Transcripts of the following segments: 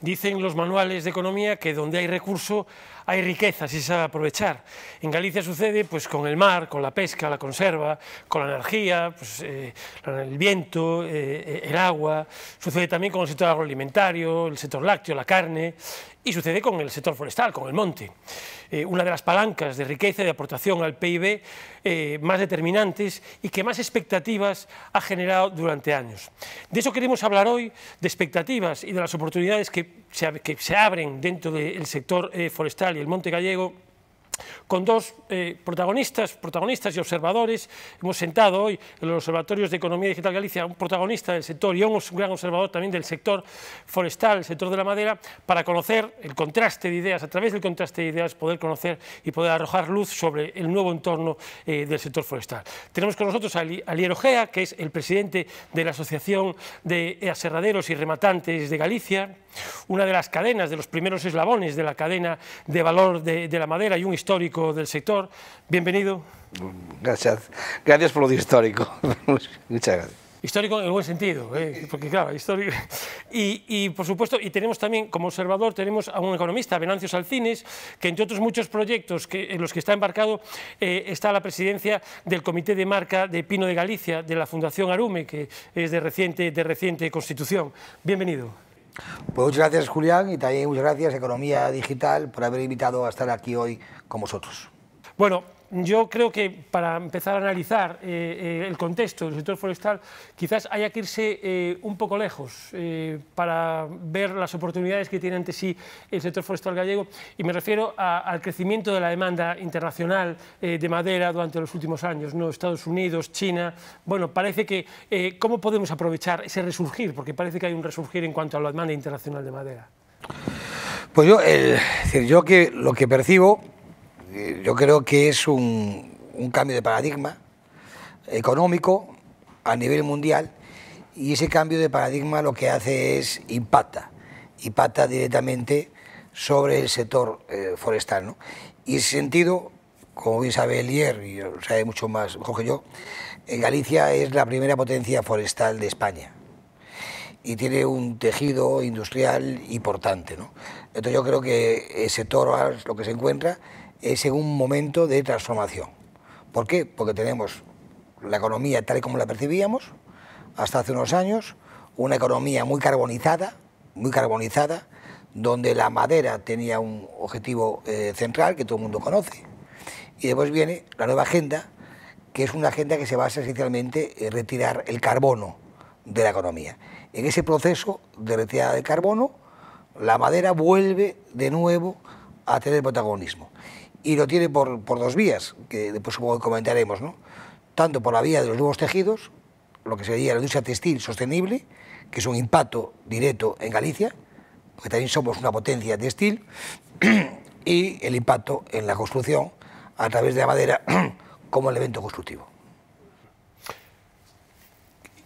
Dicen los manuales de economía que donde hay recurso hay riqueza, si se sabe aprovechar. En Galicia sucede pues con el mar, con la pesca, la conserva, con la energía, pues, el viento, el agua. Sucede también con el sector agroalimentario, el sector lácteo, la carne, y sucede con el sector forestal, con el monte. Una de las palancas de riqueza y de aportación al PIB más determinantes y que más expectativas ha generado durante años. De eso queremos hablar hoy, de expectativas y de las oportunidades que se abren dentro del sector forestal y el monte gallego, con dos protagonistas y observadores. Hemos sentado hoy en los observatorios de Economía Digital Galicia un protagonista del sector y un gran observador también del sector forestal, el sector de la madera, para conocer el contraste de ideas, a través del contraste de ideas poder conocer y poder arrojar luz sobre el nuevo entorno del sector forestal. Tenemos con nosotros a Alier Ojea, que es el presidente de la Asociación de Aserraderos y Rematantes de Galicia, una de las cadenas, de los primeros eslabones de la cadena de valor de la madera y un histórico del sector. Bienvenido. Gracias por lo de histórico. Muchas gracias. Histórico en el buen sentido, porque claro, histórico. Y por supuesto, y tenemos también como observador, tenemos a un economista, Venancio Salcines, que entre otros muchos proyectos en los que está embarcado está la presidencia del Comité de Marca de Pino de Galicia, de la Fundación Arume, que es de reciente constitución. Bienvenido. Pues muchas gracias, Julián, y también muchas gracias a Economía Digital por haber invitado a estar aquí hoy con vosotros. Bueno, yo creo que para empezar a analizar el contexto del sector forestal, quizás haya que irse un poco lejos para ver las oportunidades que tiene ante sí el sector forestal gallego, y me refiero al crecimiento de la demanda internacional de madera durante los últimos años, ¿no? Estados Unidos, China. Bueno, parece que ¿cómo podemos aprovechar ese resurgir? Porque parece que hay un resurgir en cuanto a la demanda internacional de madera. Pues yo lo que percibo, yo creo que es un cambio de paradigma económico a nivel mundial, y ese cambio de paradigma lo que hace es impacta directamente sobre el sector forestal, ¿no? Y en ese sentido, como bien sabe Alier, y lo sabe mucho más mejor que yo, Galicia es la primera potencia forestal de España y tiene un tejido industrial importante, ¿no? Entonces yo creo que el sector lo que se encuentra es en un momento de transformación. ¿Por qué? Porque tenemos la economía tal y como la percibíamos hasta hace unos años, una economía muy carbonizada, donde la madera tenía un objetivo central que todo el mundo conoce. Y después viene la nueva agenda, que es una agenda que se basa esencialmente en retirar el carbono de la economía. En ese proceso de retirada de carbono, la madera vuelve de nuevo a tener protagonismo. Y lo tiene por dos vías, que después comentaremos, ¿no? Tanto por la vía de los nuevos tejidos, lo que sería la industria textil sostenible, que es un impacto directo en Galicia, porque también somos una potencia textil, y el impacto en la construcción a través de la madera como elemento constructivo.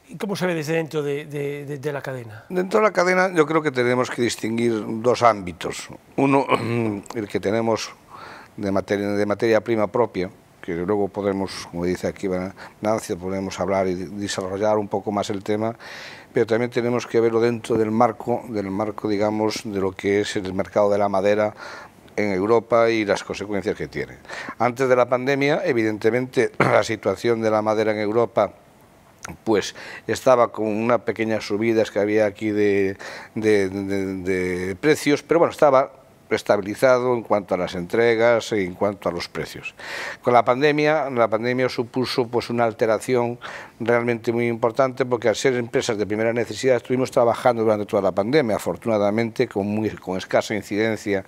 ¿Y cómo se ve desde dentro de la cadena? Dentro de la cadena yo creo que tenemos que distinguir dos ámbitos. Uno, el que tenemos de materia prima propia, que luego podemos, como dice aquí Nancy, podemos hablar y desarrollar un poco más el tema, pero también tenemos que verlo dentro del marco, digamos, de lo que es el mercado de la madera en Europa y las consecuencias que tiene. Antes de la pandemia, evidentemente, la situación de la madera en Europa pues estaba con una pequeña subida que había aquí de precios, pero bueno, estaba estabilizado en cuanto a las entregas y en cuanto a los precios. Con la pandemia supuso pues una alteración realmente muy importante, porque al ser empresas de primera necesidad estuvimos trabajando durante toda la pandemia, afortunadamente con escasa incidencia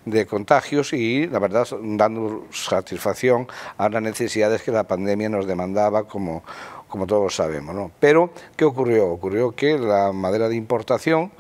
de contagios y la verdad dando satisfacción a las necesidades que la pandemia nos demandaba, como todos sabemos, ¿no? Pero, ¿qué ocurrió? Ocurrió que la madera de importación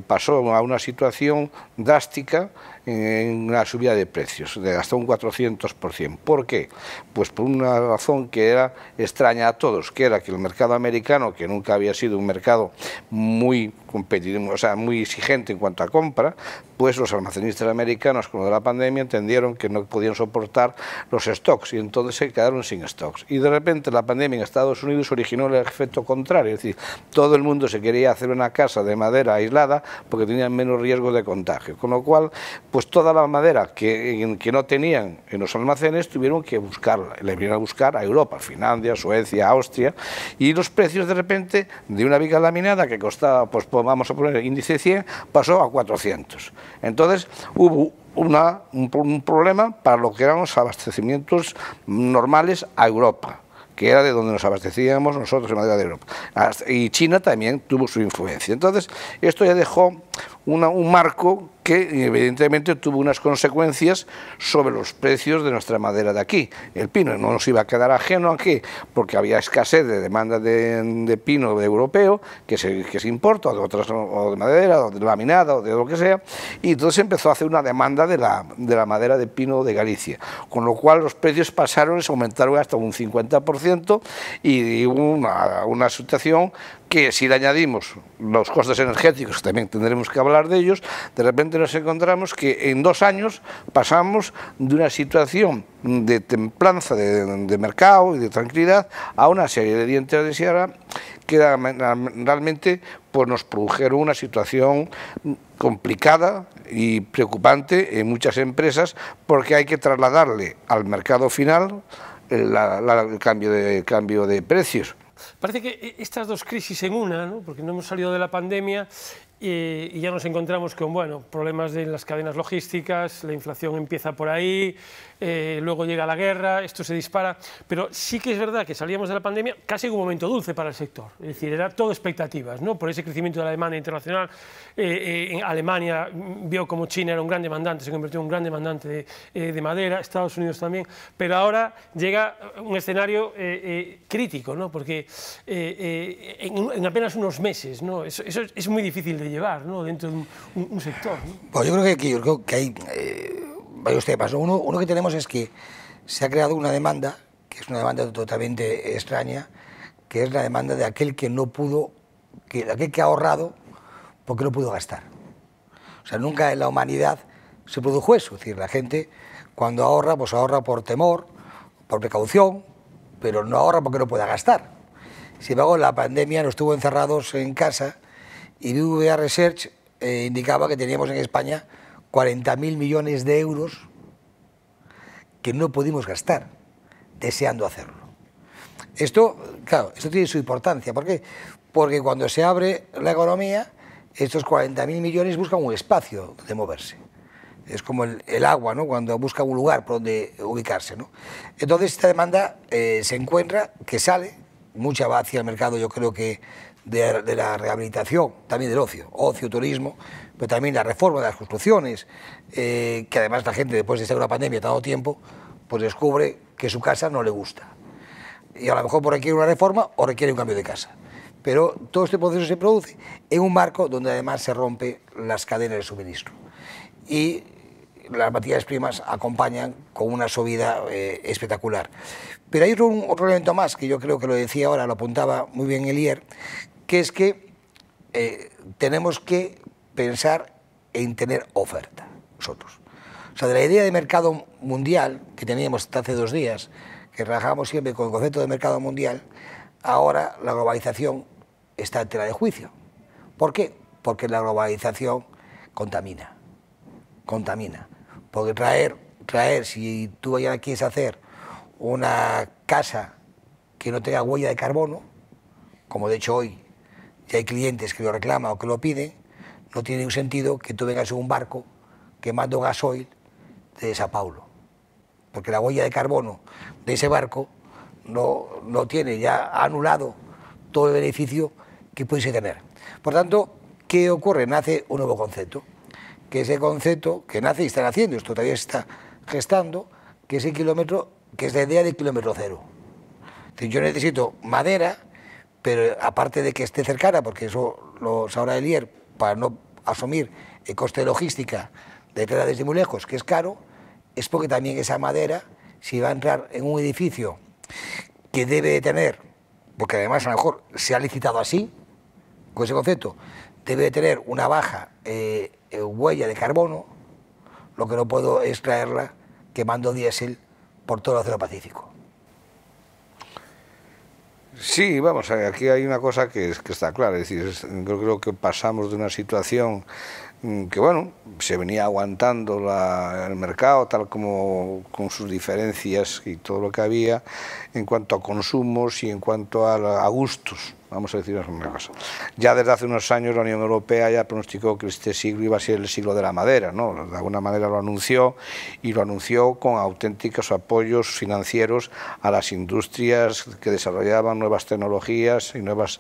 pasó a una situación drástica en la subida de precios, de hasta un 400%. ¿Por qué? Pues por una razón que era extraña a todos, que era que el mercado americano, que nunca había sido un mercado muy competitivo, o sea, muy exigente en cuanto a compra, pues los almacenistas americanos con lo de la pandemia entendieron que no podían soportar los stocks y entonces se quedaron sin stocks. Y de repente la pandemia en Estados Unidos originó el efecto contrario, es decir, todo el mundo se quería hacer una casa de madera aislada porque tenían menos riesgo de contagio, con lo cual, pues toda la madera que no tenían en los almacenes tuvieron que buscarla, le vinieron a buscar a Europa, Finlandia, Suecia, Austria, y los precios de repente de una viga laminada que costaba, pues vamos a poner el índice 100, pasó a 400. Entonces hubo un problema para lo que eran los abastecimientos normales a Europa, que era de donde nos abastecíamos nosotros en madera de Europa. Y China también tuvo su influencia. Entonces, esto ya dejó un marco que evidentemente tuvo unas consecuencias sobre los precios de nuestra madera de aquí. El pino no nos iba a quedar ajeno aquí, porque había escasez de demanda de pino europeo, que se importa, o de madera, o de laminada, o de lo que sea, y entonces empezó a hacer una demanda de la madera de pino de Galicia, con lo cual los precios se aumentaron hasta un 50%, y hubo una situación que si le añadimos los costes energéticos, también tendremos que hablar de ellos, de repente nos encontramos que en 2 años pasamos de una situación de templanza de mercado y de tranquilidad a una serie de dientes de sierra que realmente pues nos produjeron una situación complicada y preocupante en muchas empresas, porque hay que trasladarle al mercado final el cambio de precios. Parece que estas dos crisis en una, ¿no? Porque no hemos salido de la pandemia y ya nos encontramos con problemas de las cadenas logísticas, la inflación empieza por ahí, luego llega la guerra, esto se dispara, pero sí que es verdad que salíamos de la pandemia casi en un momento dulce para el sector, es decir, era todo expectativas, ¿no? Por ese crecimiento de la demanda internacional. Alemania vio como China era un gran demandante, se convirtió en un gran demandante de madera, Estados Unidos también, pero ahora llega un escenario crítico, ¿no? Porque en apenas unos meses, ¿no? Eso es muy difícil de llevar, ¿no? Dentro de un sector, ¿no? Pues yo creo que hay varios temas, ¿no? Uno que tenemos es que se ha creado una demanda, que es una demanda totalmente extraña, que es la demanda de aquel que no pudo, de aquel que ha ahorrado porque no pudo gastar. O sea, nunca en la humanidad se produjo eso, es decir, la gente cuando ahorra, pues ahorra por temor, por precaución, pero no ahorra porque no pueda gastar. Sin embargo, la pandemia nos tuvo encerrados en casa y BBVA Research indicaba que teníamos en España 40.000 millones de euros que no pudimos gastar, deseando hacerlo. Esto, claro, esto tiene su importancia. ¿Por qué? Porque cuando se abre la economía, estos 40.000 millones buscan un espacio de moverse. Es como el agua, ¿no? Cuando busca un lugar por donde ubicarse, ¿no? Entonces, esta demanda se encuentra, que sale, mucha va hacia el mercado, yo creo que de la rehabilitación, también del ocio, turismo, pero también la reforma de las construcciones, que además la gente, después de estar en una pandemia tanto tiempo, pues descubre que su casa no le gusta. Y a lo mejor requiere una reforma o requiere un cambio de casa. Pero todo este proceso se produce en un marco donde además se rompen las cadenas de suministro. Y las materias primas acompañan con una subida espectacular. Pero hay otro elemento más, que yo creo que lo decía ahora, lo apuntaba muy bien Elier, que es que tenemos que pensar en tener oferta nosotros. O sea, de la idea de mercado mundial que teníamos hasta hace 2 días, que trabajábamos siempre con el concepto de mercado mundial, ahora la globalización está en tela de juicio. ¿Por qué? Porque la globalización contamina. Porque traer, si tú ya quieres hacer una casa que no tenga huella de carbono, como de hecho hoy ya hay clientes que lo reclaman o que lo piden, no tiene ningún sentido que tú vengas en un barco quemando gasoil de Sao Paulo, porque la huella de carbono de ese barco no tiene, ya ha anulado todo el beneficio que pudiese tener. Por tanto, ¿qué ocurre? Nace un nuevo concepto, que ese concepto que nace y están haciendo, esto todavía se está gestando, que es el kilómetro, que es la idea del kilómetro cero. Es decir, yo necesito madera, pero aparte de que esté cercana, porque eso lo sabrá Elier, para no asumir el coste de logística declara desde muy lejos que es caro, es porque también esa madera, si va a entrar en un edificio que debe de tener, porque además a lo mejor se ha licitado así, con ese concepto, debe de tener una baja huella de carbono, lo que no puedo es traerla quemando diésel por todo el Océano Pacífico. Sí, vamos, aquí hay una cosa que está clara, es decir, yo creo que pasamos de una situación que, bueno, se venía aguantando el mercado tal como con sus diferencias y todo lo que había en cuanto a consumos y en cuanto a gustos. Vamos a decir una cosa. Ya desde hace unos años la Unión Europea ya pronosticó que este siglo iba a ser el siglo de la madera, ¿no? De alguna manera lo anunció, y lo anunció con auténticos apoyos financieros a las industrias que desarrollaban nuevas tecnologías y nuevas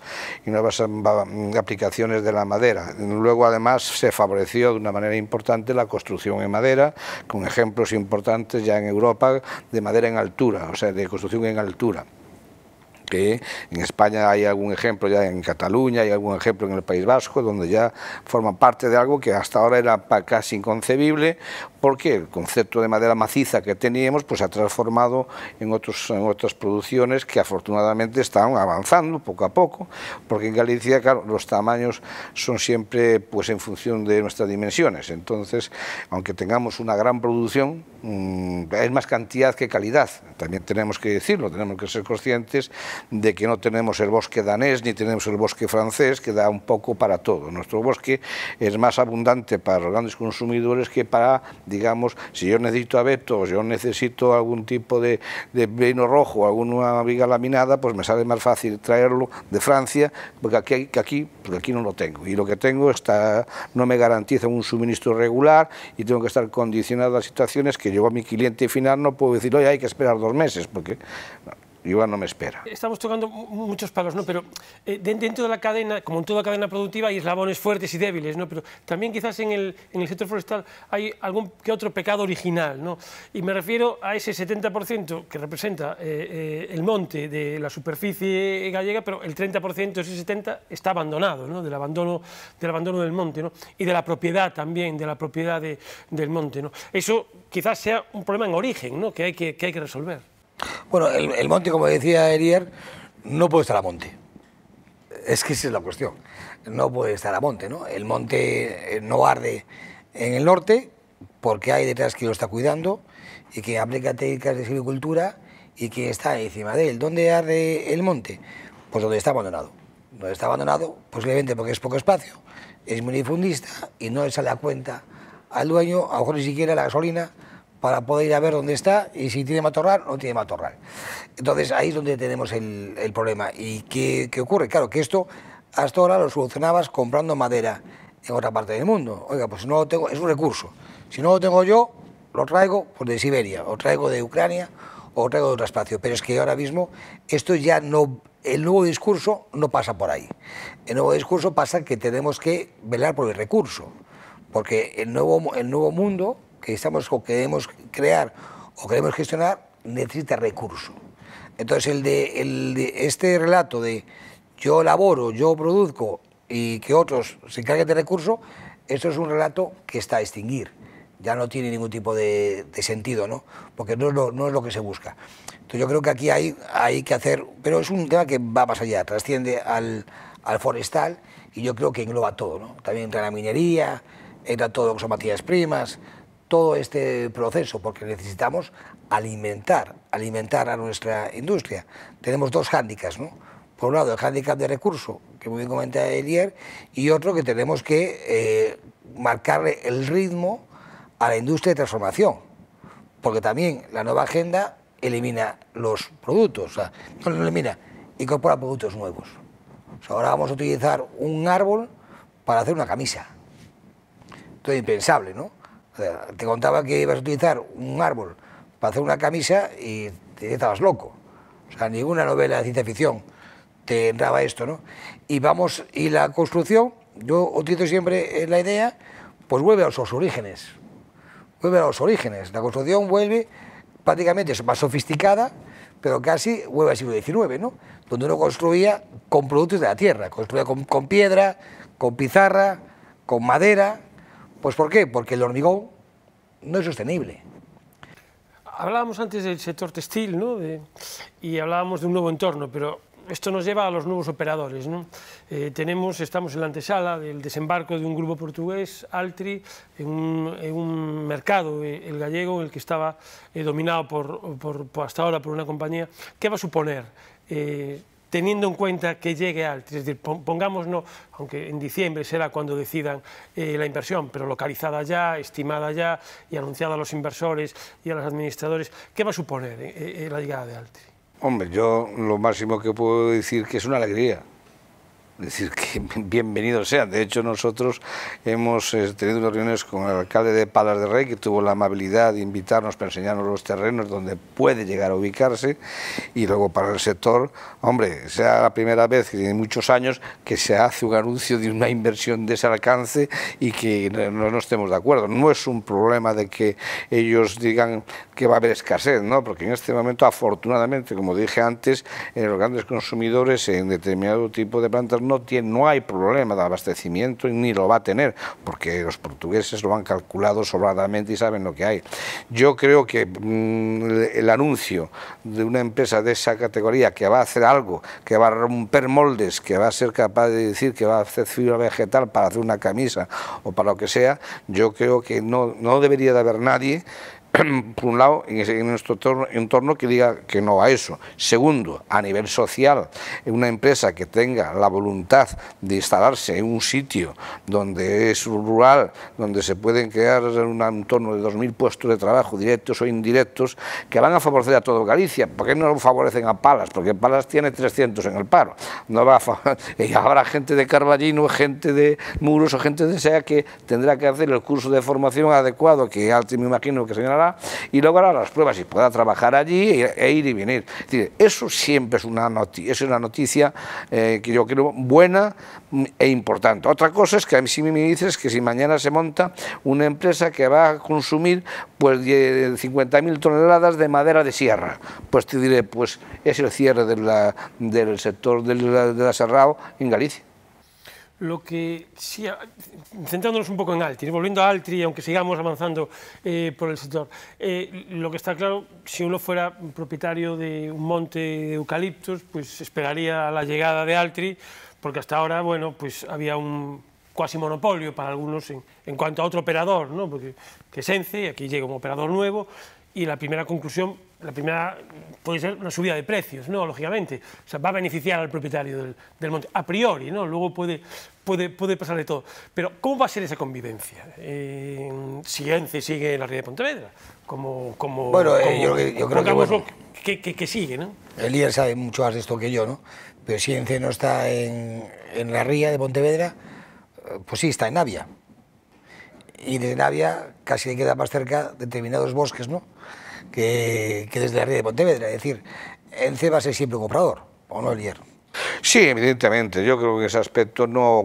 aplicaciones de la madera. Luego además se favoreció de una manera importante la construcción en madera, con ejemplos importantes ya en Europa de madera en altura, o sea, de construcción en altura. Que en España hay algún ejemplo, ya en Cataluña hay algún ejemplo en el País Vasco, donde ya forma parte de algo que hasta ahora era casi inconcebible, porque el concepto de madera maciza que teníamos pues se ha transformado en otras producciones que afortunadamente están avanzando poco a poco, porque en Galicia, claro, los tamaños son siempre pues en función de nuestras dimensiones. Entonces, aunque tengamos una gran producción, es más cantidad que calidad, también tenemos que decirlo, tenemos que ser conscientes de que no tenemos el bosque danés ni tenemos el bosque francés, que da un poco para todo. Nuestro bosque es más abundante para los grandes consumidores que para, digamos, si yo necesito abetos, yo necesito algún tipo de vino rojo, alguna viga laminada, pues me sale más fácil traerlo de Francia, porque aquí no lo tengo, y lo que tengo no me garantiza un suministro regular, y tengo que estar condicionado a situaciones que yo a mi cliente final no puedo decir, oye, hay que esperar 2 meses, porque igual no me espera. Estamos tocando muchos palos, ¿no? Pero dentro de la cadena, como en toda cadena productiva, hay eslabones fuertes y débiles, ¿no? Pero también quizás en el sector forestal hay algún que otro pecado original, ¿no? Y me refiero a ese 70% que representa el monte de la superficie gallega, pero el 30%, ese 70%, está abandonado, ¿no? Del abandono del monte, ¿no? Y de la propiedad también, de la propiedad del monte, ¿no? Eso quizás sea un problema en origen, ¿no? Que hay que resolver. Bueno, el monte, como decía Elier, no puede estar a monte. Es que esa es la cuestión. No puede estar a monte, ¿no? El monte no arde en el norte porque hay detrás quien lo está cuidando y que aplica técnicas de silvicultura y que está encima de él. ¿Dónde arde el monte? Pues donde está abandonado. Donde está abandonado, posiblemente porque es poco espacio, es minifundista y no le sale a cuenta al dueño, a lo mejor ni siquiera la gasolina, para poder ir a ver dónde está y si tiene matorral o no tiene matorral. Entonces ahí es donde tenemos el problema. ¿Y qué ocurre? Claro, que esto hasta ahora lo solucionabas comprando madera en otra parte del mundo. Oiga, pues si no lo tengo, es un recurso. Si no lo tengo yo, lo traigo pues, de Siberia, o traigo de Ucrania, o traigo de otro espacio. Pero es que ahora mismo esto ya no... El nuevo discurso no pasa por ahí. El nuevo discurso pasa que tenemos que velar por el recurso. Porque el nuevo mundo que queremos crear o queremos gestionar necesita recurso. Entonces este relato de yo elaboro, yo produzco y que otros se encarguen de recurso, esto es un relato que está a extinguir. Ya no tiene ningún tipo de sentido, ¿no? Porque no es lo que se busca. Entonces yo creo que aquí hay que hacer, pero es un tema que va más allá, trasciende al forestal y yo creo que engloba todo, ¿no? También entra la minería, entra todo lo que son materias primas, todo este proceso, porque necesitamos alimentar a nuestra industria. Tenemos 2 hándicaps, ¿no? Por un lado, el hándicap de recurso, que muy bien comenta Elier, y otro que tenemos que marcarle el ritmo a la industria de transformación, porque también la nueva agenda elimina los productos, o sea, no los elimina, incorpora productos nuevos. O sea, ahora vamos a utilizar un árbol para hacer una camisa. Esto es impensable, ¿no? O sea, te contaba que ibas a utilizar un árbol para hacer una camisa y te estabas loco. O sea, ninguna novela de ciencia ficción te entraba esto, ¿no? Y la construcción, yo utilizo siempre la idea, pues vuelve a sus orígenes. Vuelve a los orígenes. La construcción vuelve prácticamente más sofisticada, pero casi vuelve al siglo XIX, ¿no? Donde uno construía con productos de la tierra, construía con piedra, con pizarra, con madera. Pues ¿por qué? Porque el hormigón no es sostenible. Hablábamos antes del sector textil, ¿no? Y hablábamos de un nuevo entorno, pero esto nos lleva a los nuevos operadores, ¿no? Estamos en la antesala del desembarco de un grupo portugués, Altri, en un mercado, el gallego, en el que estaba dominado hasta ahora por una compañía. ¿Qué va a suponer? Teniendo en cuenta que llegue Altri, es decir, pongámonos, aunque en diciembre será cuando decidan la inversión, pero localizada ya, estimada ya y anunciada a los inversores y a los administradores, ¿qué va a suponer la llegada de Altri? Hombre, yo lo máximo que puedo decir que es una alegría. Es decir, que bienvenidos sean. De hecho, nosotros hemos tenido unas reuniones con el alcalde de Palas de Rey, que tuvo la amabilidad de invitarnos para enseñarnos los terrenos donde puede llegar a ubicarse, y luego para el sector, hombre, sea la primera vez en muchos años que se hace un anuncio de una inversión de ese alcance y que no estemos de acuerdo. No es un problema de que ellos digan que va a haber escasez, ¿no? Porque en este momento, afortunadamente, como dije antes, en los grandes consumidores en determinado tipo de plantas no hay problema de abastecimiento ni lo va a tener, porque los portugueses lo han calculado sobradamente y saben lo que hay. Yo creo que el anuncio de una empresa de esa categoría que va a hacer algo, que va a romper moldes, que va a ser capaz de decir que va a hacer fibra vegetal para hacer una camisa o para lo que sea, yo creo que no debería de haber nadie, por un lado, en nuestro entorno que diga que no a eso. Segundo, a nivel social, una empresa que tenga la voluntad de instalarse en un sitio donde es rural, donde se pueden crear un entorno de 2.000 puestos de trabajo, directos o indirectos, que van a favorecer a todo Galicia. ¿Por qué no favorecen a Palas? Porque Palas tiene 300 en el paro. No va y habrá gente de Carballino, gente de Muros o gente de SEA que tendrá que hacer el curso de formación adecuado, que Altri me imagino que señalará, y luego hará las pruebas y pueda trabajar allí e ir y venir. Es decir, eso siempre es una noticia que yo creo buena e importante. Otra cosa es que a mí sí me dices que si mañana se monta una empresa que va a consumir pues 50.000 toneladas de madera de sierra, pues te diré, pues es el cierre del sector del aserrado en Galicia. Lo que sí, centrándonos un poco en Altri, volviendo a Altri, aunque sigamos avanzando por el sector, lo que está claro, si uno fuera propietario de un monte de eucaliptos, pues esperaría la llegada de Altri, porque hasta ahora, bueno, pues había un cuasi monopolio para algunos en cuanto a otro operador, ¿no? Porque que es ENCE, y aquí llega un operador nuevo, y la primera conclusión, puede ser una subida de precios, ¿no? Lógicamente, o sea, va a beneficiar al propietario del monte, a priori, ¿no? Luego puede pasar de todo. Pero, ¿cómo va a ser esa convivencia? Si ENCE sigue en la ría de Pontevedra, bueno, yo creo que sigue, ¿no? El líder sabe mucho más de esto que yo, ¿no? Pero si ENCE no está en la ría de Pontevedra, pues sí, está en Navia. Y desde Navia casi le queda más cerca determinados bosques, ¿no?, que desde la ría de Pontevedra. Es decir, ENCE va a ser siempre un comprador, ¿o no, Elier? Sí, evidentemente, yo creo que en ese aspecto no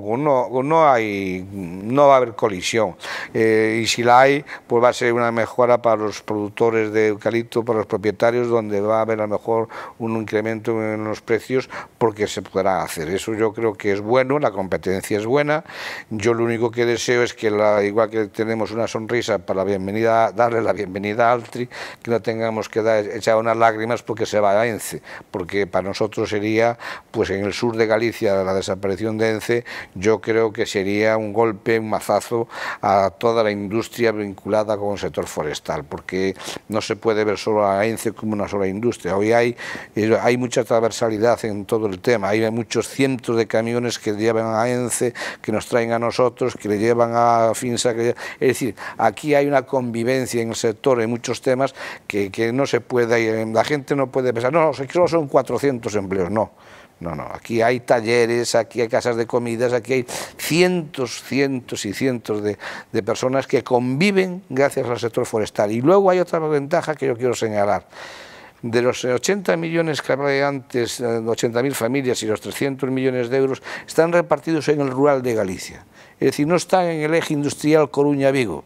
va a haber colisión, y si la hay, pues va a ser una mejora para los productores de eucalipto, para los propietarios, donde va a haber a lo mejor un incremento en los precios, porque se podrá hacer. Eso yo creo que es bueno, la competencia es buena. Yo lo único que deseo es que, igual que tenemos una sonrisa para darle la bienvenida a Altri, que no tengamos que echar unas lágrimas porque se va a ENCE, porque para nosotros sería, pues en el sur de Galicia, la desaparición de ENCE, yo creo que sería un golpe, un mazazo a toda la industria vinculada con el sector forestal, porque no se puede ver solo a ENCE como una sola industria. Hoy hay mucha transversalidad en todo el tema, hay muchos cientos de camiones que llevan a ENCE, que nos traen a nosotros, que le llevan a FINSA, es decir, aquí hay una convivencia en el sector en muchos temas que no se puede, la gente no puede pensar, no, solo son 400 empleos, no, aquí hay talleres, aquí hay casas de comidas, aquí hay cientos y cientos de personas que conviven gracias al sector forestal. Y luego hay otra ventaja que yo quiero señalar. De los 80 millones que hablé antes, 80.000 familias y los 300 millones de euros, están repartidos en el rural de Galicia. Es decir, no están en el eje industrial Coruña-Vigo,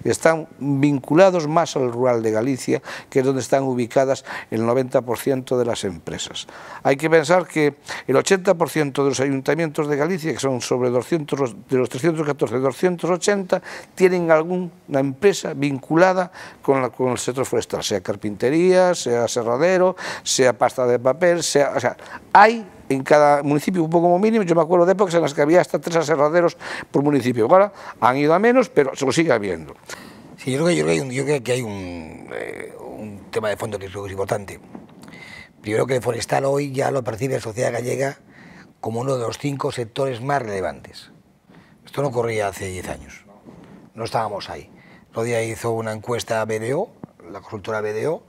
están vinculados más al rural de Galicia, que es donde están ubicadas el 90% de las empresas. Hay que pensar que el 80% de los ayuntamientos de Galicia, que son sobre 200, de los 314, 280, tienen alguna empresa vinculada con el sector forestal, sea carpintería, sea serradero, sea pasta de papel, sea, o sea, hay en cada municipio un poco como mínimo. Yo me acuerdo de épocas en las que había hasta 3 aserraderos por municipio. Ahora han ido a menos, pero se lo sigue habiendo. Sí, yo creo que hay un tema de fondo que es importante. Primero, que el forestal hoy ya lo percibe la sociedad gallega como uno de los 5 sectores más relevantes. Esto no ocurría hace 10 años. No estábamos ahí. El otro día hizo una encuesta BDO, la consultora BDO,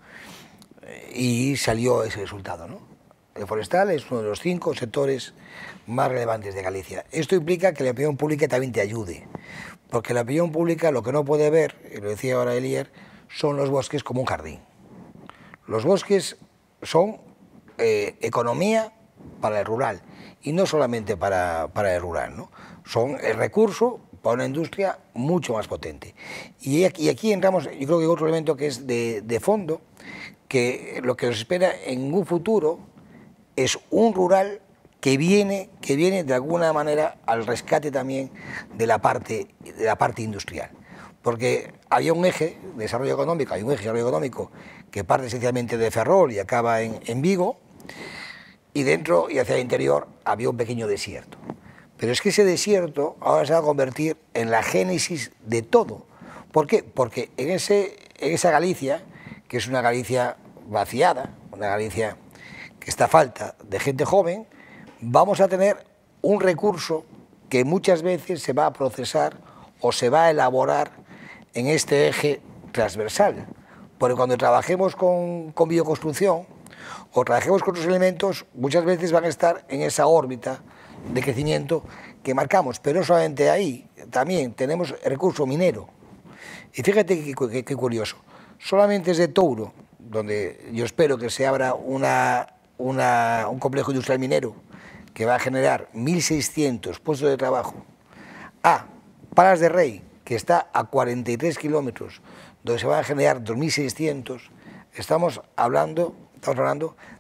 y salió ese resultado, ¿no? El forestal es uno de los 5 sectores más relevantes de Galicia. Esto implica que la opinión pública también te ayude, porque la opinión pública lo que no puede ver, y lo decía ahora Elier, son los bosques como un jardín. Los bosques son economía para el rural, y no solamente para el rural, ¿no? Son el recurso para una industria mucho más potente. Y aquí entramos, yo creo que hay otro elemento que es de fondo, que lo que nos espera en un futuro es un rural que viene de alguna manera al rescate también de la parte industrial. Porque había un eje de desarrollo económico, que parte esencialmente de Ferrol y acaba en Vigo, y dentro y hacia el interior había un pequeño desierto. Pero es que ese desierto ahora se va a convertir en la génesis de todo. ¿Por qué? Porque en esa Galicia, que es una Galicia vaciada, una Galicia que está a falta de gente joven, vamos a tener un recurso que muchas veces se va a procesar o se va a elaborar en este eje transversal. Porque cuando trabajemos con bioconstrucción o trabajemos con otros elementos, muchas veces van a estar en esa órbita de crecimiento que marcamos. Pero no solamente ahí, también tenemos el recurso minero. Y fíjate qué curioso, solamente es de Touro, donde yo espero que se abra un complejo industrial minero que va a generar 1.600 puestos de trabajo, a Palas de Rei, que está a 43 kilómetros, donde se van a generar 2.600, estamos hablando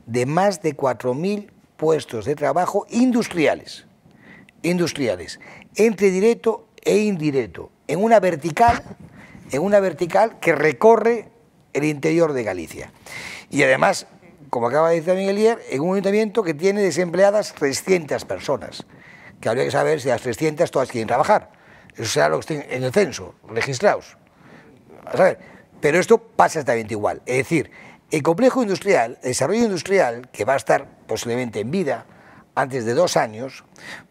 de más de 4.000 puestos de trabajo industriales, entre directo e indirecto, en una vertical que recorre el interior de Galicia. Y además, como acaba de decir también Elier, en un ayuntamiento que tiene desempleadas 300 personas, que habría que saber si las 300 todas quieren trabajar. Eso será lo que estén en el censo, registrados. A saber. Pero esto pasa exactamente igual. Es decir, el complejo industrial, el desarrollo industrial, que va a estar posiblemente en vida antes de 2 años,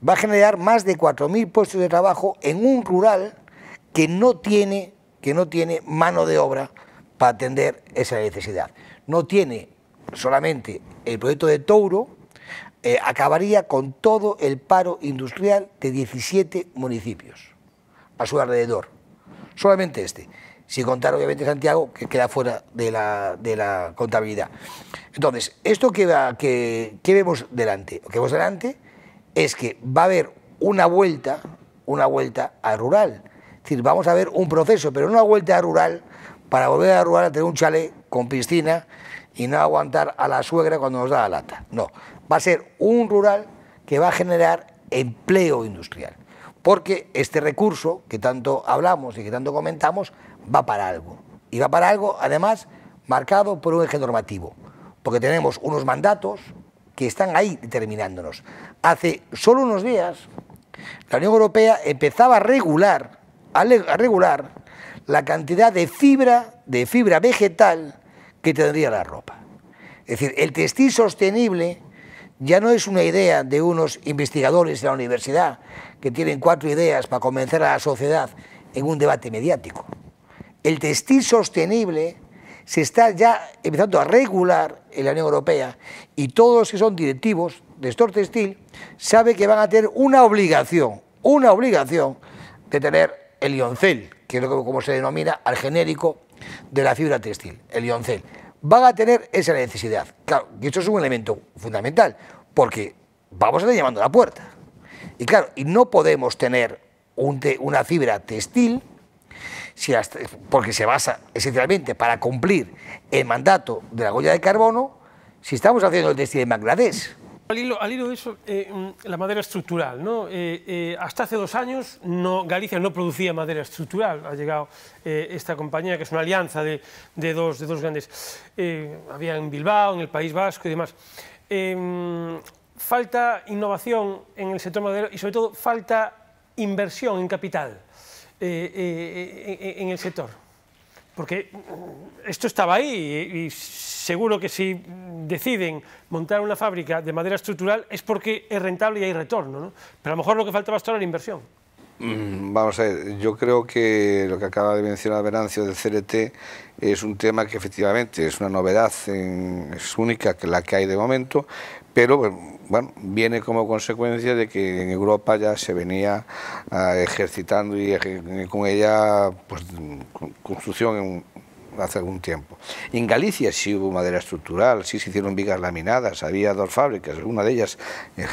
va a generar más de 4.000 puestos de trabajo en un rural que no tiene mano de obra para atender esa necesidad. No tiene solamente el proyecto de Touro, acabaría con todo el paro industrial de 17 municipios a su alrededor. Solamente este, sin contar obviamente Santiago, que queda fuera de la contabilidad. Entonces, esto que vemos delante, lo que vemos delante es que va a haber una vuelta al rural. Es decir, vamos a ver un proceso, pero no una vuelta al rural para volver al rural a tener un chalet con piscina y no aguantar a la suegra cuando nos da la lata. No, va a ser un rural que va a generar empleo industrial. Porque este recurso que tanto hablamos y que tanto comentamos va para algo. Y va para algo, además, marcado por un eje normativo. Porque tenemos unos mandatos que están ahí determinándonos. Hace solo unos días, la Unión Europea empezaba a regular la cantidad de fibra vegetal que tendría la ropa. Es decir, el textil sostenible ya no es una idea de unos investigadores de la universidad que tienen 4 ideas para convencer a la sociedad en un debate mediático. El textil sostenible se está ya empezando a regular en la Unión Europea y todos los que son directivos de sector textil saben que van a tener una obligación de tener el lioncel, que es como se denomina al genérico de la fibra textil, el lioncel. Van a tener esa necesidad. Claro, y esto es un elemento fundamental, porque vamos a estar llamando a la puerta. Y claro, y no podemos tener una fibra textil porque se basa esencialmente para cumplir el mandato de la huella de carbono, si estamos haciendo el textil en Bangladesh. Al hilo de eso, la madera estructural, ¿no? Hasta hace 2 años Galicia no producía madera estructural. Ha llegado esta compañía, que es una alianza de dos grandes. Había en Bilbao, en el País Vasco y demás. Falta innovación en el sector maderero y sobre todo falta inversión en capital en el sector. Porque esto estaba ahí y seguro que si deciden montar una fábrica de madera estructural es porque es rentable y hay retorno, ¿no? Pero a lo mejor lo que faltaba hasta ahora era inversión. Vamos a ver, yo creo que lo que acaba de mencionar Venancio del CLT es un tema que efectivamente es una novedad, es única que la que hay de momento, pero bueno, viene como consecuencia de que en Europa ya se venía ejercitando y con ella pues, construcción hace algún tiempo. En Galicia sí hubo madera estructural, sí se hicieron vigas laminadas, había 2 fábricas, una de ellas,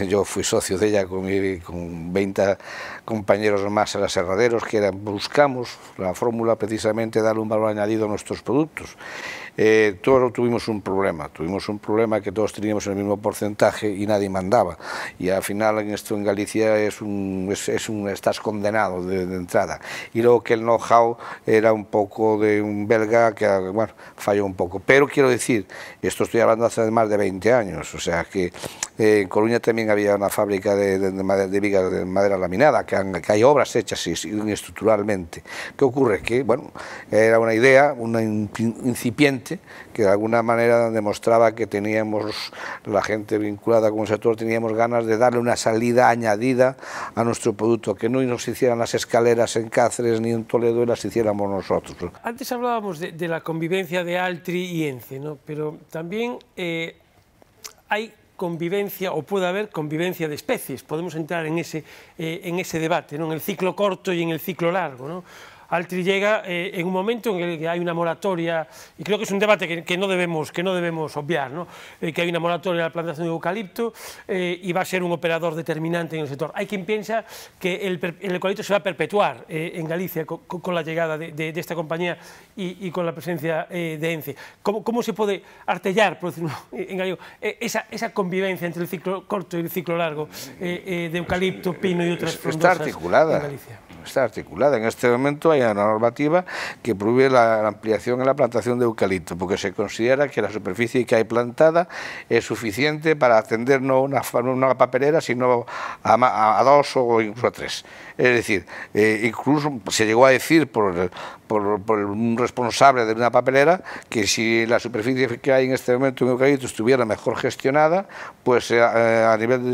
yo fui socio de ella con 20 compañeros más aserraderos, que buscamos la fórmula precisamente darle un valor añadido a nuestros productos. Todos tuvimos un problema que todos teníamos el mismo porcentaje y nadie mandaba, y al final en Galicia estás condenado de entrada, y luego que el know-how era un poco de un belga que, bueno, falló un poco, pero quiero decir, esto estoy hablando hace más de 20 años, o sea que en Coruña también había una fábrica de vigas de madera laminada, que hay obras hechas estructuralmente. ¿Qué ocurre? Que, bueno, era una idea, una incipiente, que de alguna manera demostraba que teníamos, la gente vinculada con el sector, teníamos ganas de darle una salida añadida a nuestro producto, que no nos hicieran las escaleras en Cáceres ni en Toledo y las hiciéramos nosotros. Antes hablábamos de la convivencia de Altri y ENCE, ¿no? Pero también hay convivencia, o puede haber convivencia de especies, podemos entrar en ese debate, ¿no? En el ciclo corto y en el ciclo largo, ¿no? Altri llega en un momento en el que hay una moratoria, y creo que es un debate que no debemos obviar, ¿no? Que hay una moratoria de la plantación de eucalipto y va a ser un operador determinante en el sector. Hay quien piensa que el eucalipto se va a perpetuar en Galicia con la llegada de esta compañía y con la presencia de ENCE. ¿Cómo se puede artellar, por decirlo en gallego, esa convivencia entre el ciclo corto y el ciclo largo de eucalipto, pino y otras frondosas en Galicia? Está articulada. En este momento hay una normativa que prohíbe la ampliación en la plantación de eucalipto, porque se considera que la superficie que hay plantada es suficiente para atender no una papelera, sino a 2 o incluso a 3. Es decir, incluso se llegó a decir por un responsable de una papelera que si la superficie que hay en este momento en eucalipto estuviera mejor gestionada, pues a nivel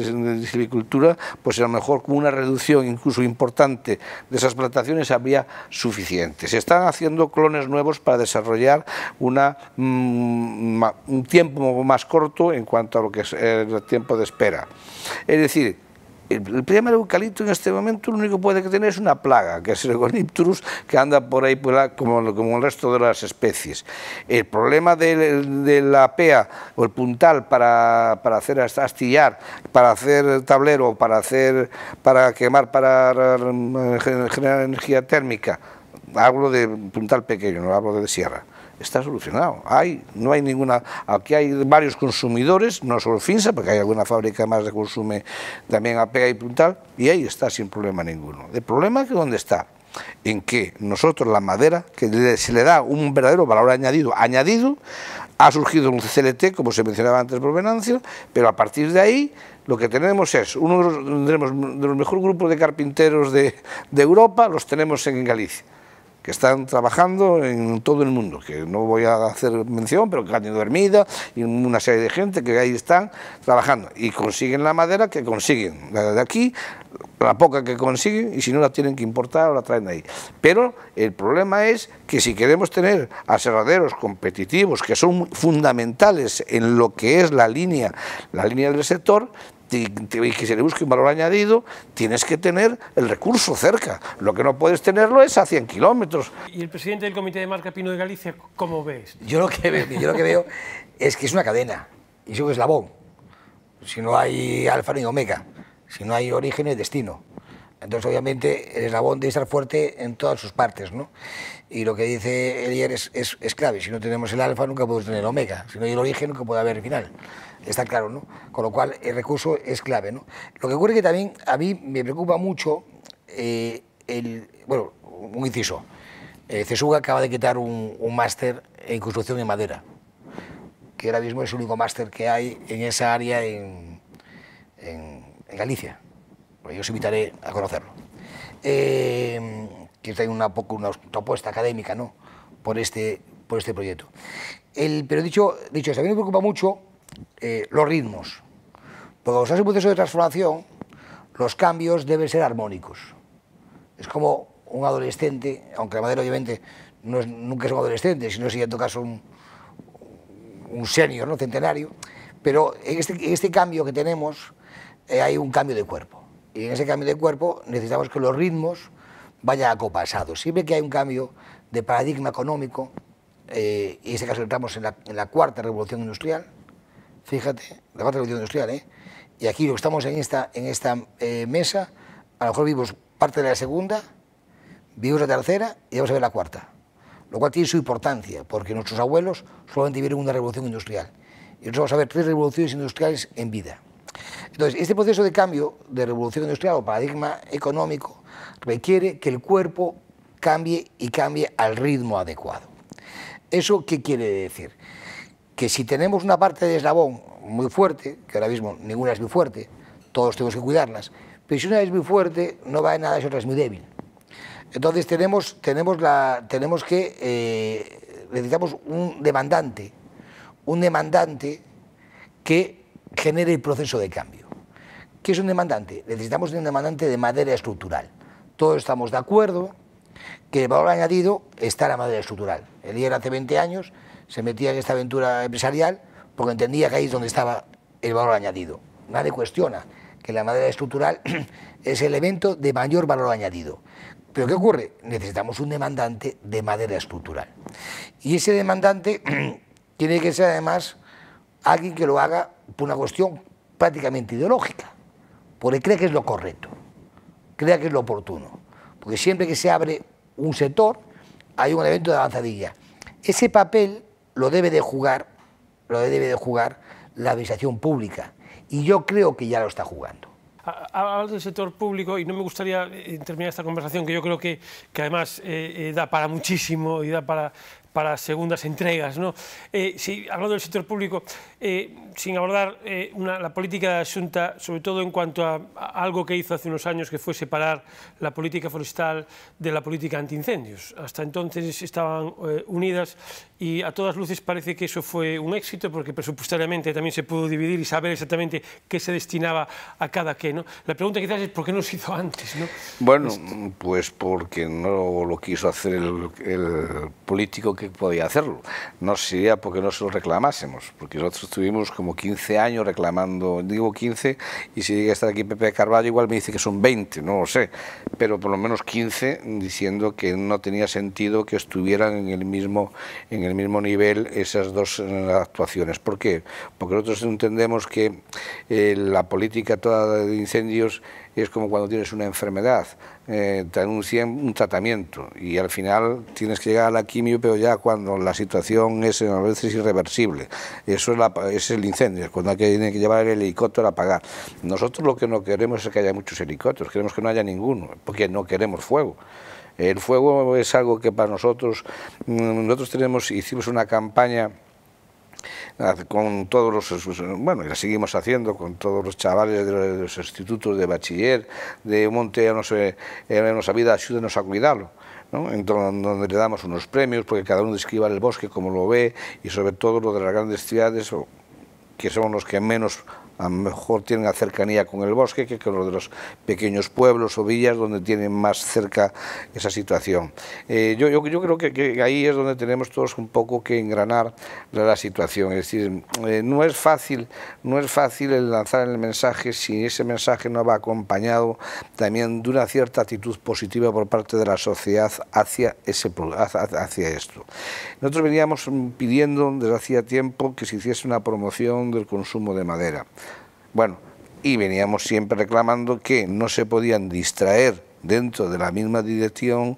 de silvicultura, pues a lo mejor con una reducción incluso importante de esas plantaciones habría suficiente. Se están haciendo clones nuevos para desarrollar un tiempo más corto en cuanto a lo que es el tiempo de espera. Es decir, el problema del eucalipto en este momento lo único que puede tener es una plaga, que es el Eucalyptus, que anda por ahí como el resto de las especies. El problema de la pea o el puntal para hacer astillar, para hacer tablero, para quemar, para generar energía térmica, hablo de puntal pequeño, no hablo de sierra. Está solucionado. No hay ninguna. Aquí hay varios consumidores, no solo Finsa, porque hay alguna fábrica más que consume también a pega y puntal, y ahí está sin problema ninguno. El problema es que ¿dónde está? En que nosotros la madera, que se le da un verdadero valor añadido, ha surgido un CLT, como se mencionaba antes por Venancio, pero a partir de ahí lo que tenemos es uno de los mejores grupos de carpinteros de Europa, los tenemos en Galicia, que están trabajando en todo el mundo, que no voy a hacer mención, pero que Cándido Hermida y una serie de gente que ahí están trabajando y consiguen la madera que consiguen de aquí, la poca que consiguen, y si no la tienen que importar o la traen de ahí. Pero el problema es que si queremos tener aserraderos competitivos que son fundamentales en lo que es la línea del sector, y que se le busque un valor añadido, tienes que tener el recurso cerca. Lo que no puedes tenerlo es a 100 kilómetros. ¿Y el presidente del Comité de Marca Pino de Galicia cómo ves? Yo lo que veo es que es una cadena, y es un eslabón. Si no hay alfa ni omega, si no hay origen y destino. Entonces, obviamente, el eslabón debe estar fuerte en todas sus partes, ¿no? Y lo que dice Elier es clave. Si no tenemos el alfa, nunca podemos tener el omega. Si no hay el origen, nunca puede haber el final. Está claro, ¿no? Con lo cual, el recurso es clave, ¿no? Lo que ocurre es que también a mí me preocupa mucho bueno, un inciso. CESUG acaba de quitar un máster en construcción en madera, que ahora mismo es el único máster que hay en esa área en Galicia. Yo os invitaré a conocerlo. Que hay una propuesta académica, ¿no?, por este proyecto. Pero dicho eso, a mí me preocupa mucho los ritmos. Porque cuando estás en un proceso de transformación, los cambios deben ser armónicos. Es como un adolescente, aunque la madera obviamente nunca es un adolescente, sino si en todo caso un senior, ¿no?, centenario, pero en este cambio que tenemos hay un cambio de cuerpo. Y en ese cambio de cuerpo necesitamos que los ritmos vayan acompasados. Siempre que hay un cambio de paradigma económico, y en este caso entramos en la cuarta revolución industrial, fíjate, la cuarta revolución industrial, y aquí lo que estamos en esta mesa, a lo mejor vimos parte de la segunda, vimos la tercera y vamos a ver la cuarta. Lo cual tiene su importancia, porque nuestros abuelos solamente vieron una revolución industrial. Y nosotros vamos a ver 3 revoluciones industriales en vida. Entonces, este proceso de cambio de revolución industrial o paradigma económico requiere que el cuerpo cambie y cambie al ritmo adecuado. ¿Eso qué quiere decir? Que si tenemos una parte de eslabón muy fuerte, que ahora mismo ninguna es muy fuerte, todos tenemos que cuidarlas, pero si una es muy fuerte, no va de nada si otra es muy débil. Entonces necesitamos un demandante que genere el proceso de cambio. ¿Qué es un demandante? Necesitamos un demandante de madera estructural. Todos estamos de acuerdo que el valor añadido está en la madera estructural. Elier hace 20 años se metía en esta aventura empresarial porque entendía que ahí es donde estaba el valor añadido. Nadie cuestiona que la madera estructural es el elemento de mayor valor añadido. ¿Pero qué ocurre? Necesitamos un demandante de madera estructural. Y ese demandante tiene que ser además alguien que lo haga por una cuestión prácticamente ideológica, porque cree que es lo correcto, crea que es lo oportuno. Porque siempre que se abre un sector hay un evento de avanzadilla. Ese papel lo debe de jugar la administración pública, y yo creo que ya lo está jugando. Hablas del sector público y no me gustaría terminar esta conversación, que yo creo que además da para muchísimo y da para segundas entregas, ¿no? Sí, hablando del sector público, sin abordar la política de la Xunta, sobre todo en cuanto a algo que hizo hace unos años, que fue separar la política forestal de la política antiincendios. Hasta entonces estaban unidas y a todas luces parece que eso fue un éxito, porque presupuestariamente también se pudo dividir y saber exactamente qué se destinaba a cada qué, ¿no? La pregunta quizás es ¿por qué no se hizo antes, ¿no? Bueno, pues porque no lo quiso hacer el político que podía hacerlo. No sería porque no se lo reclamásemos, porque nosotros estuvimos como 15 años reclamando, digo 15, y si llega a estar aquí Pepe Carballo igual me dice que son 20, no lo sé, pero por lo menos 15 diciendo que no tenía sentido que estuvieran en el mismo nivel esas dos actuaciones. ¿Por qué? Porque nosotros entendemos que la política toda de incendios es como cuando tienes una enfermedad, te anuncian un tratamiento y al final tienes que llegar a la quimio, pero ya cuando la situación es a veces irreversible. Eso es el incendio, es cuando tiene que llevar el helicóptero a apagar. Nosotros lo que no queremos es que haya muchos helicópteros, queremos que no haya ninguno, porque no queremos fuego. El fuego es algo que para nosotros hicimos una campaña con todos los, bueno, y la seguimos haciendo con todos los chavales de los institutos de bachiller, de Monte a nuestra vida, ayúdenos a cuidarlo, ¿no? Entonces, donde le damos unos premios, porque cada uno describa el bosque como lo ve, y sobre todo lo de las grandes ciudades, que son los que menos a lo mejor tienen la cercanía con el bosque que con los de los pequeños pueblos o villas donde tienen más cerca esa situación. Yo creo que ahí es donde tenemos todos un poco que engranar la situación. Es decir, no es fácil el lanzar el mensaje si ese mensaje no va acompañado también de una cierta actitud positiva por parte de la sociedad hacia esto. Nosotros veníamos pidiendo desde hacía tiempo que se hiciese una promoción del consumo de madera. Bueno, y veníamos siempre reclamando que no se podían distraer dentro de la misma dirección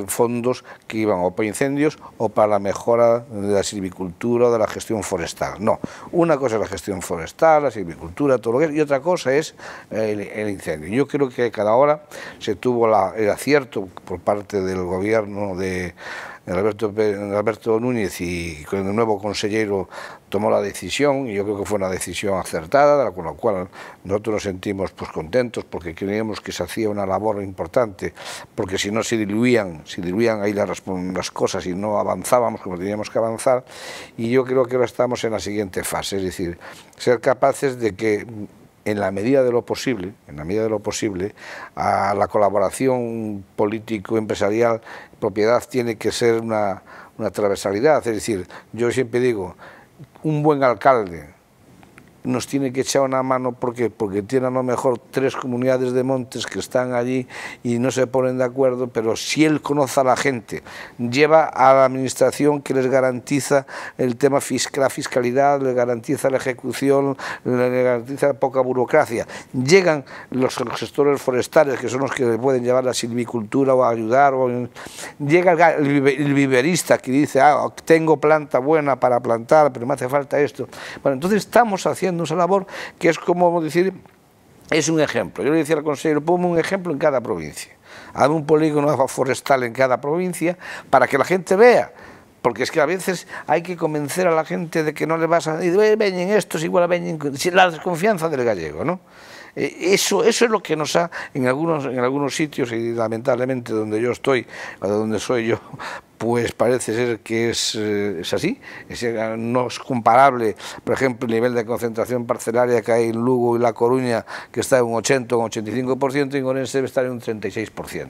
fondos que iban o para incendios o para la mejora de la silvicultura o de la gestión forestal. No, una cosa es la gestión forestal, la silvicultura, todo lo que es, y otra cosa es el incendio. Yo creo que cada hora se tuvo el acierto por parte del gobierno de Alberto Núñez, y con el nuevo consejero tomó la decisión, y yo creo que fue una decisión acertada, con la cual nosotros nos sentimos pues contentos, porque creíamos que se hacía una labor importante, porque si no se diluían ahí las cosas y no avanzábamos como teníamos que avanzar. Y yo creo que ahora estamos en la siguiente fase, es decir, ser capaces de que en la medida de lo posible, a la colaboración político-empresarial, propiedad tiene que ser una transversalidad. Es decir, yo siempre digo, un buen alcalde nos tiene que echar una mano, porque tiene a lo mejor 3 comunidades de montes que están allí y no se ponen de acuerdo, pero si él conoce a la gente, lleva a la administración que les garantiza el tema la fiscalidad, les garantiza la ejecución, les garantiza poca burocracia. Llegan los gestores forestales, que son los que le pueden llevar la silvicultura o ayudar, llega el viverista que dice, tengo planta buena para plantar, pero me hace falta esto. Bueno, entonces estamos haciendo esa labor que es como decir, es un ejemplo. Yo le decía al consejero, ponme un ejemplo en cada provincia, hazme un polígono forestal en cada provincia para que la gente vea, porque es que a veces hay que convencer a la gente de que no le vas a decir, veñen estos, igual veñen, la desconfianza del gallego, ¿no? Eso es lo que nos ha, en algunos sitios, y lamentablemente donde yo estoy, o de donde soy yo, pues parece ser que es así, no es comparable, por ejemplo, el nivel de concentración parcelaria que hay en Lugo y La Coruña, que está en un 80 o un 85%, y en Orense debe estar en un 36%.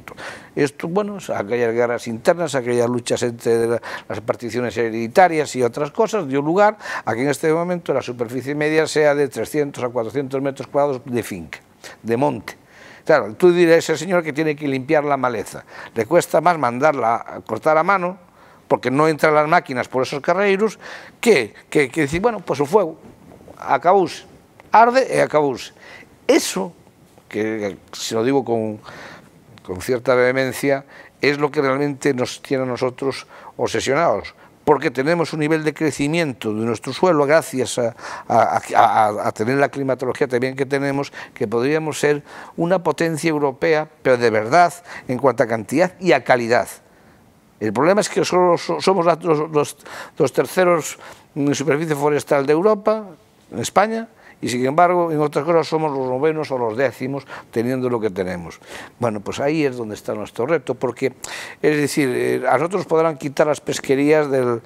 Esto, bueno, aquellas guerras internas, aquellas luchas entre las particiones hereditarias y otras cosas, dio lugar a que en este momento la superficie media sea de 300 a 400 metros cuadrados de finca, de monte. Claro, tú dirás a ese señor que tiene que limpiar la maleza, le cuesta más mandarla a cortar a mano, porque no entran las máquinas por esos carreiros, que decir, bueno, pues o fuego, acabouse, arde e acabouse. Eso, que se lo digo con cierta vehemencia, es lo que realmente nos tiene a nosotros obsesionados, porque tenemos un nivel de crecimiento de nuestro suelo gracias a tener la climatología también que tenemos, que podríamos ser una potencia europea, pero de verdad, en cuanto a cantidad y a calidad. El problema es que solo somos los terceros en superficie forestal de Europa, en España, y sin embargo en otras cosas somos los 9º o los 10º teniendo lo que tenemos. Bueno, pues ahí es donde está nuestro reto, porque es decir, a nosotros podrán quitar las pesquerías del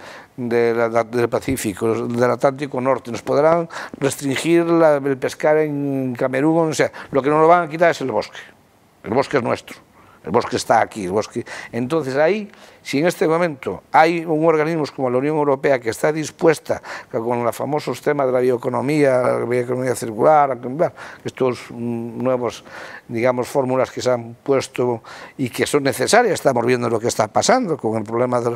Pacífico, del Atlántico Norte, nos podrán restringir el pescar en Camerún, o sea, lo que nos lo van a quitar es el bosque es nuestro. El bosque está aquí, el bosque. Entonces ahí, si en este momento hay un organismo como la Unión Europea que está dispuesta, con los famosos temas de la bioeconomía circular, estos nuevos, digamos, fórmulas que se han puesto y que son necesarias, estamos viendo lo que está pasando con el problema de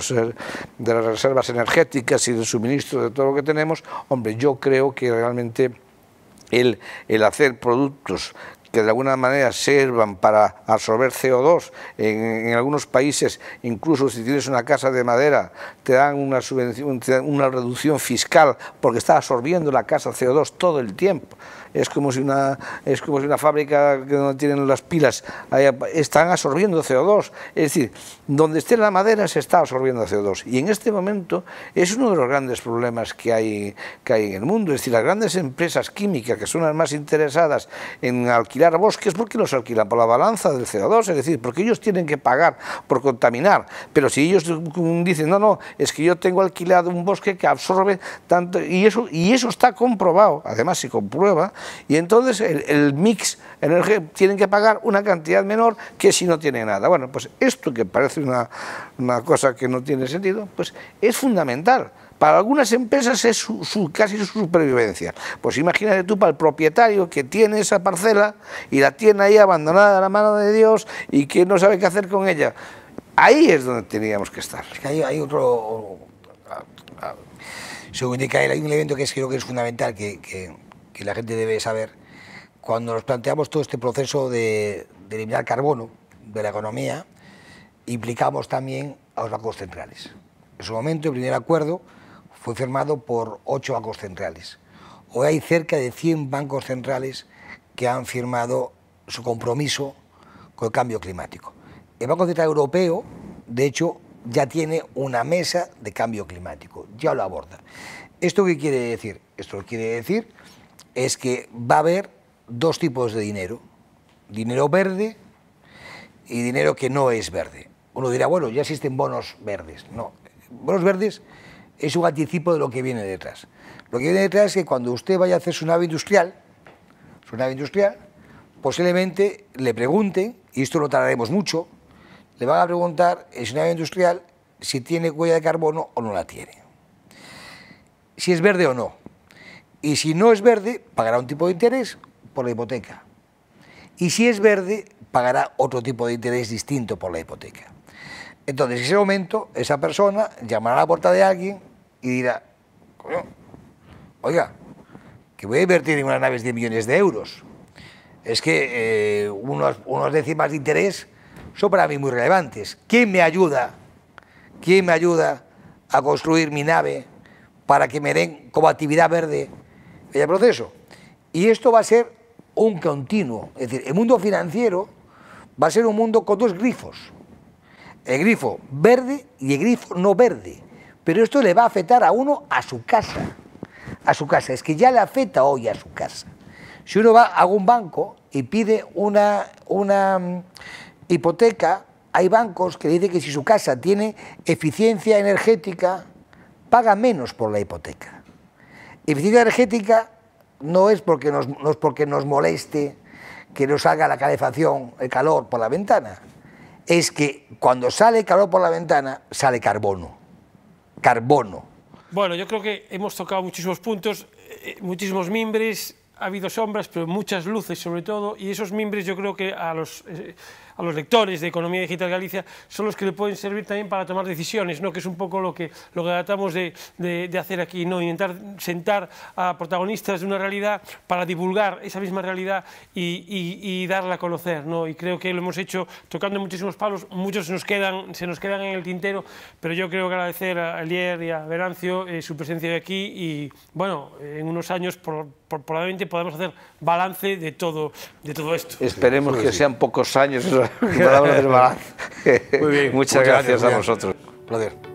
las reservas energéticas y del suministro de todo lo que tenemos, hombre, yo creo que realmente el hacer productos que de alguna manera sirvan para absorber CO2. En algunos países, incluso si tienes una casa de madera, te dan una subvención, te dan una reducción fiscal porque está absorbiendo la casa CO2 todo el tiempo. Es como si una fábrica que no tienen las pilas, están absorbiendo CO2. Es decir, donde esté la madera se está absorbiendo CO2. Y en este momento es uno de los grandes problemas que hay en el mundo. Es decir, las grandes empresas químicas, que son las más interesadas en alquilar bosques, ¿por qué los alquilan? Por la balanza del CO2, es decir, porque ellos tienen que pagar por contaminar. Pero si ellos dicen, no, es que yo tengo alquilado un bosque que absorbe tanto, y eso está comprobado, además se comprueba, y entonces el mix energético tienen que pagar una cantidad menor que si no tiene nada. Bueno, pues esto que parece una cosa que no tiene sentido, pues es fundamental. Para algunas empresas es casi su supervivencia. Pues imagínate tú para el propietario que tiene esa parcela y la tiene ahí abandonada a la mano de Dios y que no sabe qué hacer con ella. Ahí es donde teníamos que estar. Es que hay otro... Según indica él, hay un elemento que creo que es fundamental, que la gente debe saber. cuando nos planteamos todo este proceso de eliminar carbono de la economía, implicamos también a los bancos centrales. En su momento, el primer acuerdo fue firmado por 8 bancos centrales. Hoy hay cerca de 100 bancos centrales que han firmado su compromiso con el cambio climático. El Banco Central Europeo, de hecho, ya tiene una mesa de cambio climático, ya lo aborda. ¿Esto qué quiere decir? Esto quiere decir es que va a haber dos tipos de dinero: dinero verde y dinero que no es verde. Uno dirá, bueno, ya existen bonos verdes. No, bonos verdes es un anticipo de lo que viene detrás. Lo que viene detrás es que cuando usted vaya a hacer su nave industrial, posiblemente le pregunten, y esto lo tardaremos mucho, le van a preguntar en su nave industrial si tiene huella de carbono o no la tiene. Si es verde o no. Y si no es verde, pagará un tipo de interés por la hipoteca. Y si es verde, pagará otro tipo de interés distinto por la hipoteca. Entonces, en ese momento, esa persona llamará a la puerta de alguien y dirá, oiga, que voy a invertir en unas naves de millones de euros. Es que unas décimas de interés son para mí muy relevantes. ¿Quién me ayuda a construir mi nave para que me den como actividad verde el proceso? Y esto va a ser un continuo. Es decir, el mundo financiero va a ser un mundo con dos grifos. El grifo verde y el grifo no verde. Pero esto le va a afectar a uno a su casa. A su casa. Es que ya le afecta hoy a su casa. Si uno va a un banco y pide una hipoteca, hay bancos que dicen que si su casa tiene eficiencia energética, paga menos por la hipoteca. Eficiencia energética no es porque nos moleste que nos salga la calefacción, el calor por la ventana. Es que cuando sale calor por la ventana, sale carbono. Carbono. Bueno, yo creo que hemos tocado muchísimos puntos, muchísimos mimbres, ha habido sombras, pero muchas luces sobre todo, y esos mimbres yo creo que a los lectores de Economía Digital Galicia son los que le pueden servir también para tomar decisiones, ¿no? Que es un poco lo que tratamos de hacer aquí, ¿no? Intentar sentar a protagonistas de una realidad para divulgar esa misma realidad y darla a conocer, ¿no? Y creo que lo hemos hecho tocando muchísimos palos, muchos se nos quedan en el tintero, pero yo creo que agradecer a Alier y a Venancio su presencia de aquí y, bueno, en unos años probablemente podamos hacer balance de todo esto. Esperemos que sean pocos años que podamos hacer balance. Muy bien. Muchas gracias a vosotros. Placer.